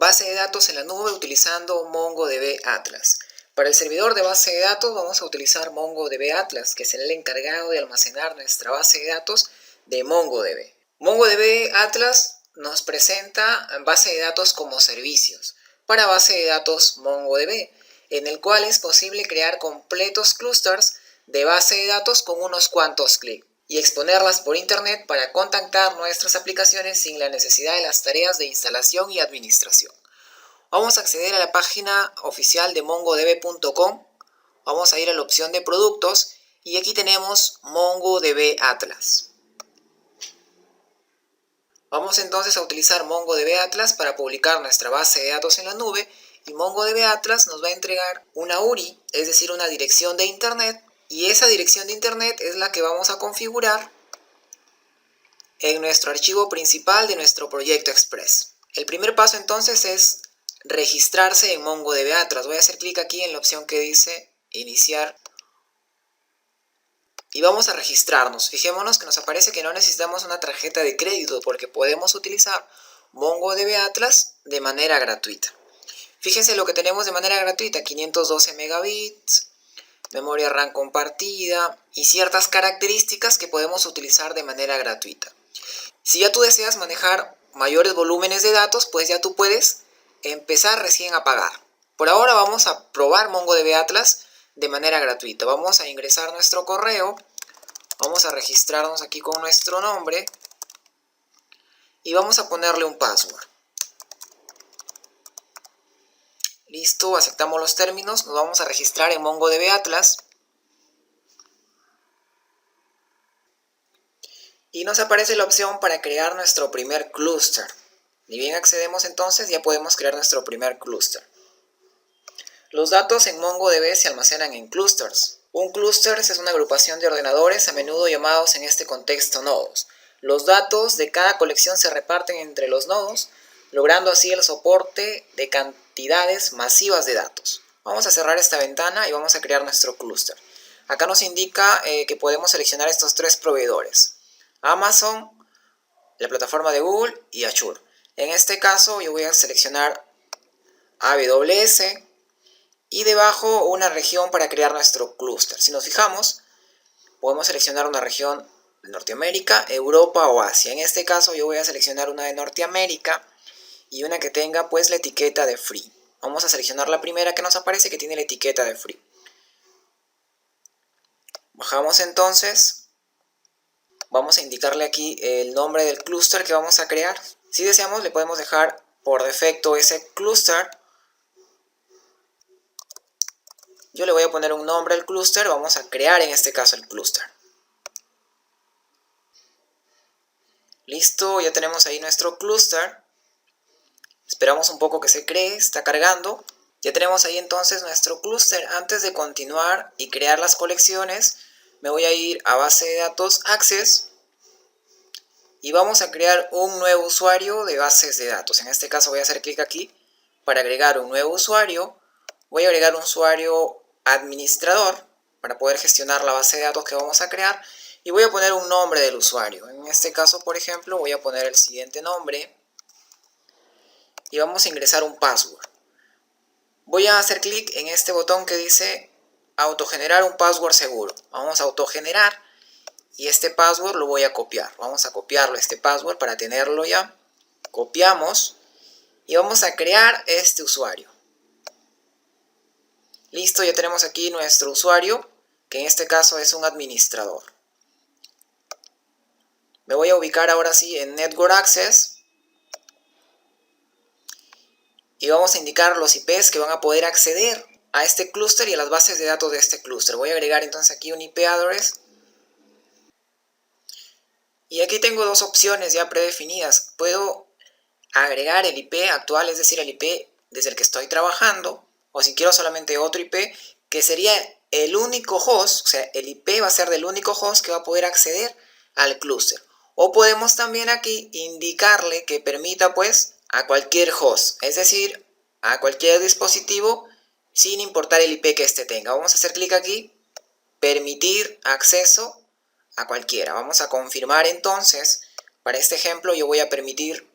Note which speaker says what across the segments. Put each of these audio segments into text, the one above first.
Speaker 1: base de datos en la nube utilizando MongoDB Atlas. Para el servidor de base de datos vamos a utilizar MongoDB Atlas, que será el encargado de almacenar nuestra base de datos de MongoDB. MongoDB Atlas nos presenta base de datos como servicios para base de datos MongoDB, en el cual es posible crear completos clusters de base de datos con unos cuantos clics y exponerlas por internet para contactar nuestras aplicaciones sin la necesidad de las tareas de instalación y administración. Vamos a acceder a la página oficial de mongodb.com, vamos a ir a la opción de productos y aquí tenemos MongoDB Atlas. Vamos entonces a utilizar MongoDB Atlas para publicar nuestra base de datos en la nube y MongoDB Atlas nos va a entregar una URI, es decir, una dirección de internet, y esa dirección de internet es la que vamos a configurar en nuestro archivo principal de nuestro proyecto Express. El primer paso entonces es registrarse en MongoDB Atlas. Voy a hacer clic aquí en la opción que dice iniciar y vamos a registrarnos. Fijémonos que nos aparece que no necesitamos una tarjeta de crédito porque podemos utilizar MongoDB Atlas de manera gratuita. Fíjense lo que tenemos de manera gratuita: 512 megabits, memoria RAM compartida y ciertas características que podemos utilizar de manera gratuita. Si ya tú deseas manejar mayores volúmenes de datos, pues ya tú puedes empezar recién a pagar. Por ahora vamos a probar MongoDB Atlas de manera gratuita. Vamos a ingresar nuestro correo, vamos a registrarnos aquí con nuestro nombre y vamos a ponerle un password. Listo, aceptamos los términos, nos vamos a registrar en MongoDB Atlas. Y nos aparece la opción para crear nuestro primer clúster. Ni bien accedemos entonces, ya podemos crear nuestro primer clúster. Los datos en MongoDB se almacenan en clusters. Un clúster es una agrupación de ordenadores, a menudo llamados en este contexto nodos. Los datos de cada colección se reparten entre los nodos, logrando así el soporte de cantidades masivas de datos. Vamos a cerrar esta ventana y vamos a crear nuestro clúster. Acá nos indica que podemos seleccionar estos tres proveedores: Amazon, la plataforma de Google y Azure. En este caso yo voy a seleccionar AWS y debajo una región para crear nuestro clúster. Si nos fijamos, podemos seleccionar una región de Norteamérica, Europa o Asia. En este caso yo voy a seleccionar una de Norteamérica y una que tenga pues la etiqueta de free. Vamos a seleccionar la primera que nos aparece, que tiene la etiqueta de free. Bajamos entonces, vamos a indicarle aquí el nombre del clúster que vamos a crear. Si deseamos le podemos dejar por defecto ese clúster. Yo le voy a poner un nombre al clúster, vamos a crear en este caso el clúster. Listo, ya tenemos ahí nuestro clúster. Esperamos un poco que se cree, está cargando. Ya tenemos ahí entonces nuestro clúster. Antes de continuar y crear las colecciones, me voy a ir a base de datos Access y vamos a crear un nuevo usuario de bases de datos. En este caso voy a hacer clic aquí para agregar un nuevo usuario. Voy a agregar un usuario administrador para poder gestionar la base de datos que vamos a crear y voy a poner un nombre del usuario. En este caso, por ejemplo, voy a poner el siguiente nombre y vamos a ingresar un password. Voy a hacer clic en este botón que dice autogenerar un password seguro. Vamos a autogenerar y este password lo voy a copiar. Vamos a copiarlo, este password, para tenerlo ya. Copiamos y vamos a crear este usuario. Listo, ya tenemos aquí nuestro usuario, que en este caso es un administrador. Me voy a ubicar ahora sí en Network Access y vamos a indicar los IPs que van a poder acceder a este clúster y a las bases de datos de este clúster. Voy a agregar entonces aquí un IP address y aquí tengo dos opciones ya predefinidas. Puedo agregar el IP actual, es decir, el IP desde el que estoy trabajando, o si quiero solamente otro IP, que sería el único host, o sea, el IP va a ser del único host que va a poder acceder al clúster. O podemos también aquí indicarle que permita pues a cualquier host, es decir, a cualquier dispositivo sin importar el IP que éste tenga. Vamos a hacer clic aquí, permitir acceso a cualquiera. Vamos a confirmar entonces, para este ejemplo yo voy a permitir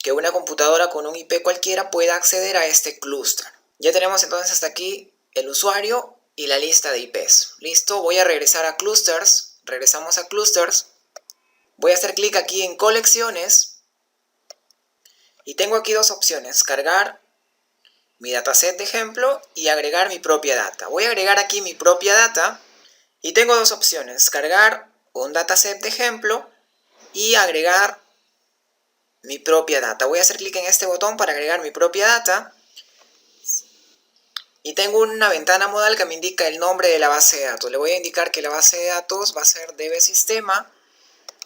Speaker 1: que una computadora con un IP cualquiera pueda acceder a este clúster. Ya tenemos entonces hasta aquí el usuario y la lista de IPs. Listo, voy a regresar a clusters. Regresamos a clusters. Voy a hacer clic aquí en colecciones. Y tengo aquí dos opciones. Cargar mi dataset de ejemplo y agregar mi propia data. Voy a agregar aquí mi propia data. Y tengo dos opciones. Cargar un dataset de ejemplo y agregar mi propia data. Voy a hacer clic en este botón para agregar mi propia data. Y tengo una ventana modal que me indica el nombre de la base de datos. Le voy a indicar que la base de datos va a ser dbSistema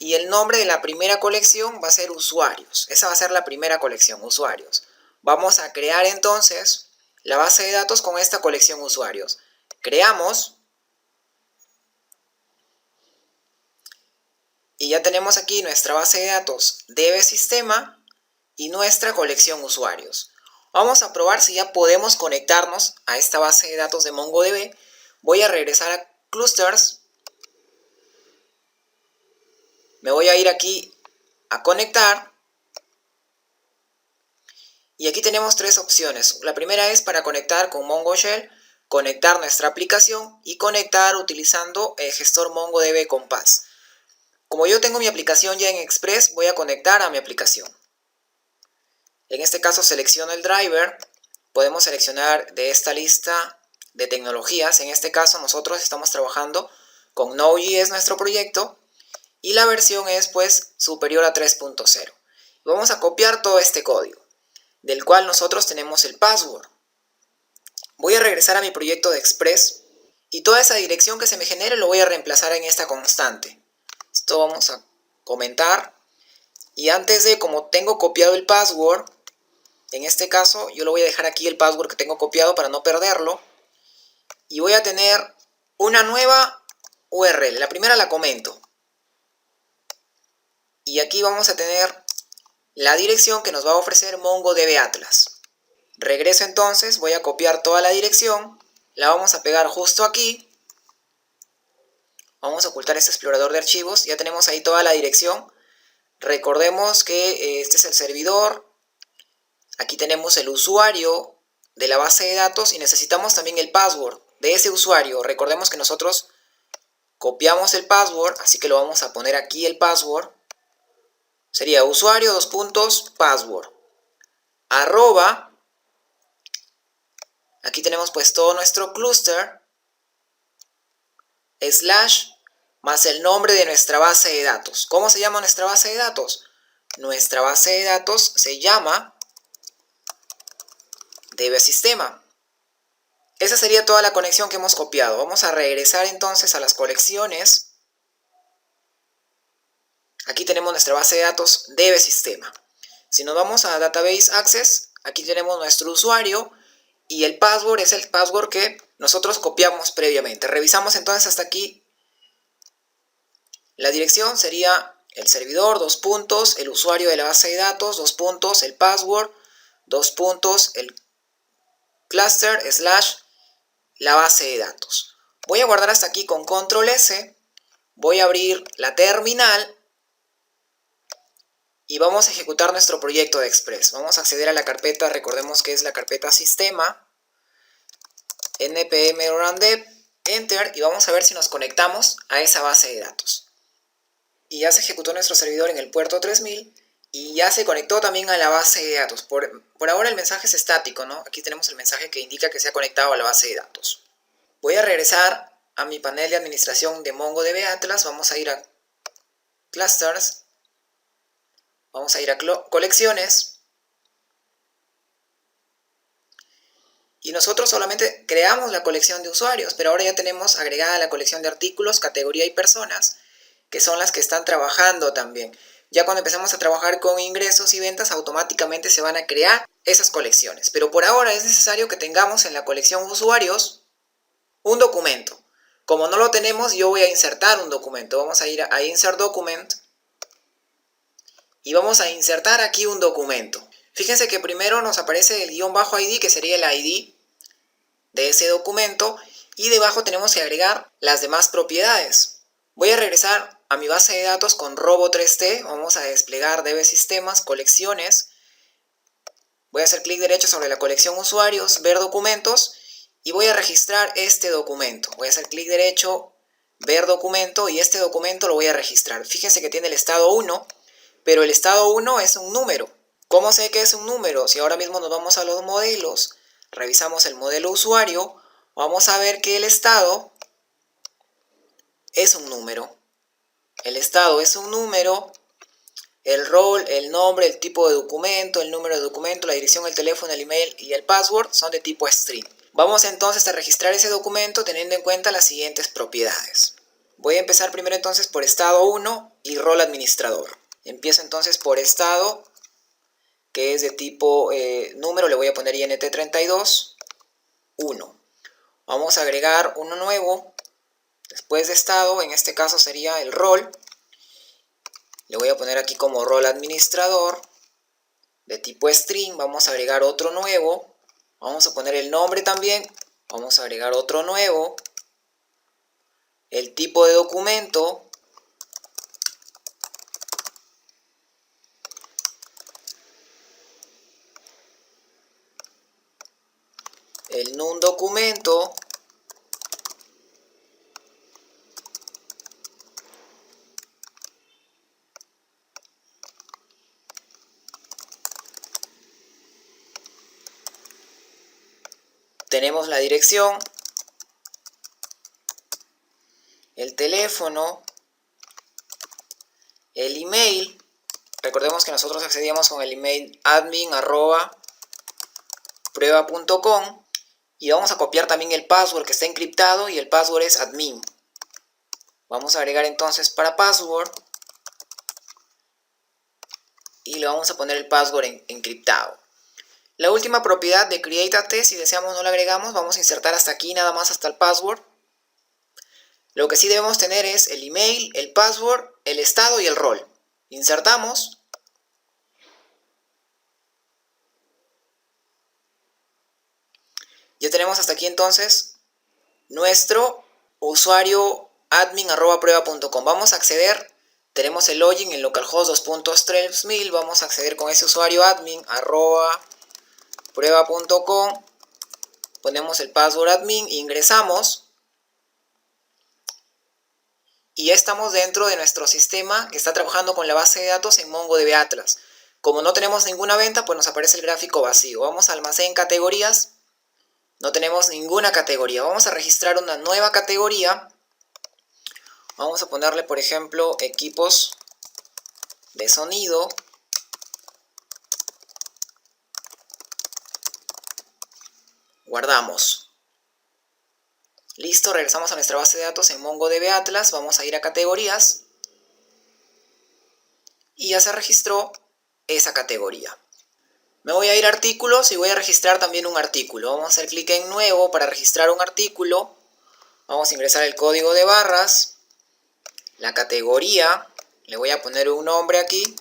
Speaker 1: y el nombre de la primera colección va a ser usuarios. Esa va a ser la primera colección, usuarios. Vamos a crear entonces la base de datos con esta colección usuarios. Creamos. Y ya tenemos aquí nuestra base de datos dbSistema y nuestra colección usuarios. Vamos a probar si ya podemos conectarnos a esta base de datos de MongoDB. Voy a regresar a Clusters. Me voy a ir aquí a conectar. Y aquí tenemos tres opciones. La primera es para conectar con Mongo Shell, conectar nuestra aplicación y conectar utilizando el gestor MongoDB Compass. Como yo tengo mi aplicación ya en Express, voy a conectar a mi aplicación. En este caso selecciono el driver. Podemos seleccionar de esta lista de tecnologías. En este caso nosotros estamos trabajando con Node.js nuestro proyecto. Y la versión es pues superior a 3.0. Vamos a copiar todo este código, del cual nosotros tenemos el password. Voy a regresar a mi proyecto de Express. Y toda esa dirección que se me genere lo voy a reemplazar en esta constante. Esto vamos a comentar. Y antes de, como tengo copiado el password, en este caso yo lo voy a dejar aquí el password que tengo copiado para no perderlo. Y voy a tener una nueva URL. La primera la comento. Y aquí vamos a tener la dirección que nos va a ofrecer MongoDB Atlas. Regreso entonces, voy a copiar toda la dirección. La vamos a pegar justo aquí. Vamos a ocultar este explorador de archivos. Ya tenemos ahí toda la dirección. Recordemos que este es el servidor. Aquí tenemos el usuario de la base de datos y necesitamos también el password de ese usuario. Recordemos que nosotros copiamos el password, así que lo vamos a poner aquí el password. Sería usuario, password. Arroba. Aquí tenemos pues todo nuestro clúster. Slash más el nombre de nuestra base de datos. ¿Cómo se llama nuestra base de datos? Nuestra base de datos se llama dbSistema. Esa sería toda la conexión que hemos copiado. Vamos a regresar entonces a las colecciones. Aquí tenemos nuestra base de datos dbSistema. Si nos vamos a Database Access, aquí tenemos nuestro usuario y el password es el password que nosotros copiamos previamente. Revisamos entonces hasta aquí. La dirección sería el servidor, el usuario de la base de datos, el password, el cluster, / la base de datos. Voy a guardar hasta aquí con control S. Voy a abrir la terminal. Y vamos a ejecutar nuestro proyecto de Express. Vamos a acceder a la carpeta, recordemos que es la carpeta sistema. npm run dev, enter, y vamos a ver si nos conectamos a esa base de datos. Y ya se ejecutó nuestro servidor en el puerto 3000 y ya se conectó también a la base de datos. Por ahora el mensaje es estático, ¿no? Aquí tenemos el mensaje que indica que se ha conectado a la base de datos. Voy a regresar a mi panel de administración de MongoDB Atlas. Vamos a ir a Clusters. Vamos a ir a colecciones. Y nosotros solamente creamos la colección de usuarios, pero ahora ya tenemos agregada la colección de artículos, categoría y personas, que son las que están trabajando también. Ya cuando empezamos a trabajar con ingresos y ventas, automáticamente se van a crear esas colecciones. Pero por ahora es necesario que tengamos en la colección usuarios un documento. Como no lo tenemos, yo voy a insertar un documento. Vamos a ir a Insert Document. Y vamos a insertar aquí un documento. Fíjense que primero nos aparece el _id, que sería el ID de ese documento. Y debajo tenemos que agregar las demás propiedades. Voy a regresar a mi base de datos con robo3t. Vamos a desplegar dbSistemas, colecciones. Voy a hacer clic derecho sobre la colección usuarios, ver documentos y voy a registrar este documento. Voy a hacer clic derecho, ver documento y este documento lo voy a registrar. Fíjense que tiene el estado 1, pero el estado 1 es un número. ¿Cómo sé que es un número? Si ahora mismo nos vamos a los modelos, revisamos el modelo usuario, vamos a ver que el estado es un número. El estado es un número, el rol, el nombre, el tipo de documento, el número de documento, la dirección, el teléfono, el email y el password son de tipo string. Vamos entonces a registrar ese documento teniendo en cuenta las siguientes propiedades. Voy a empezar primero entonces por estado 1 y rol administrador. Empiezo entonces por estado, que es de tipo número, le voy a poner INT32, 1. Vamos a agregar uno nuevo, después de estado, en este caso sería el rol. Le voy a poner aquí como rol administrador, de tipo string. Vamos a agregar otro nuevo. Vamos a poner el nombre también. Vamos a agregar otro nuevo. El tipo de documento. El num documento. Tenemos la dirección, el teléfono, el email. Recordemos que nosotros accedíamos con el email admin@prueba.com y vamos a copiar también el password que está encriptado y el password es admin. Vamos a agregar entonces para password y le vamos a poner el password encriptado. La última propiedad de create_at, si deseamos no la agregamos, vamos a insertar hasta aquí, nada más hasta el password. Lo que sí debemos tener es el email, el password, el estado y el rol. Insertamos. Ya tenemos hasta aquí entonces nuestro usuario admin@prueba.com. Vamos a acceder, tenemos el login en localhost 2.3000, vamos a acceder con ese usuario admin@prueba.com. Ponemos el password admin, ingresamos. Y ya estamos dentro de nuestro sistema que está trabajando con la base de datos en MongoDB Atlas. Como no tenemos ninguna venta, pues nos aparece el gráfico vacío. Vamos a almacén categorías. No tenemos ninguna categoría. Vamos a registrar una nueva categoría. Vamos a ponerle, por ejemplo, equipos de sonido. Guardamos. Listo, regresamos a nuestra base de datos en MongoDB Atlas. Vamos a ir a categorías. Y ya se registró esa categoría. Me voy a ir a artículos y voy a registrar también un artículo. Vamos a hacer clic en nuevo para registrar un artículo. Vamos a ingresar el código de barras. La categoría. Le voy a poner un nombre aquí.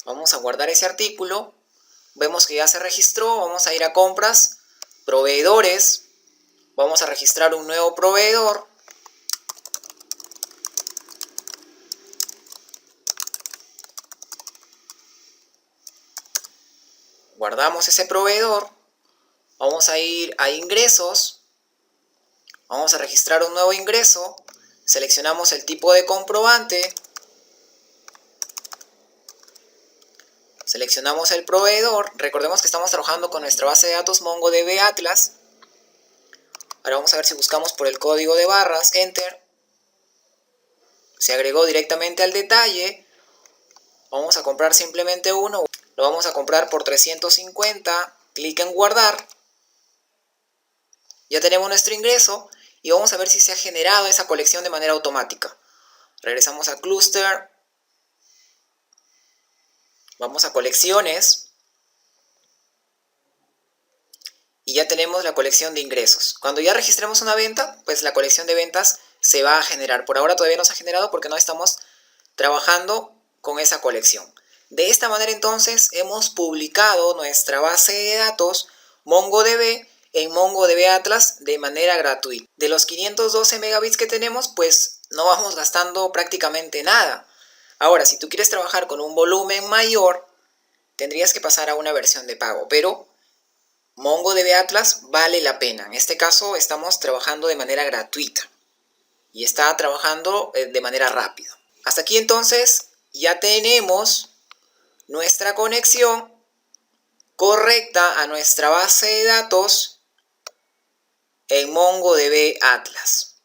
Speaker 1: Vamos a guardar ese artículo. Vemos que ya se registró. Vamos a ir a compras, proveedores. Vamos a registrar un nuevo proveedor. Guardamos ese proveedor. Vamos a ir a ingresos. Vamos a registrar un nuevo ingreso. Seleccionamos el tipo de comprobante. Seleccionamos el proveedor. Recordemos que estamos trabajando con nuestra base de datos MongoDB Atlas. Ahora vamos a ver si buscamos por el código de barras. Enter. Se agregó directamente al detalle. Vamos a comprar simplemente uno. Lo vamos a comprar por 350. Clic en guardar. Ya tenemos nuestro ingreso. Y vamos a ver si se ha generado esa colección de manera automática. Regresamos a Cluster. Vamos a colecciones. Y ya tenemos la colección de ingresos. Cuando ya registremos una venta, pues la colección de ventas se va a generar. Por ahora todavía no se ha generado porque no estamos trabajando con esa colección. De esta manera entonces hemos publicado nuestra base de datos MongoDB en MongoDB Atlas de manera gratuita. De los 512 megabits que tenemos, pues no vamos gastando prácticamente nada. Ahora, si tú quieres trabajar con un volumen mayor, tendrías que pasar a una versión de pago, pero MongoDB Atlas vale la pena. En este caso estamos trabajando de manera gratuita y está trabajando de manera rápida. Hasta aquí entonces ya tenemos nuestra conexión correcta a nuestra base de datos en MongoDB Atlas.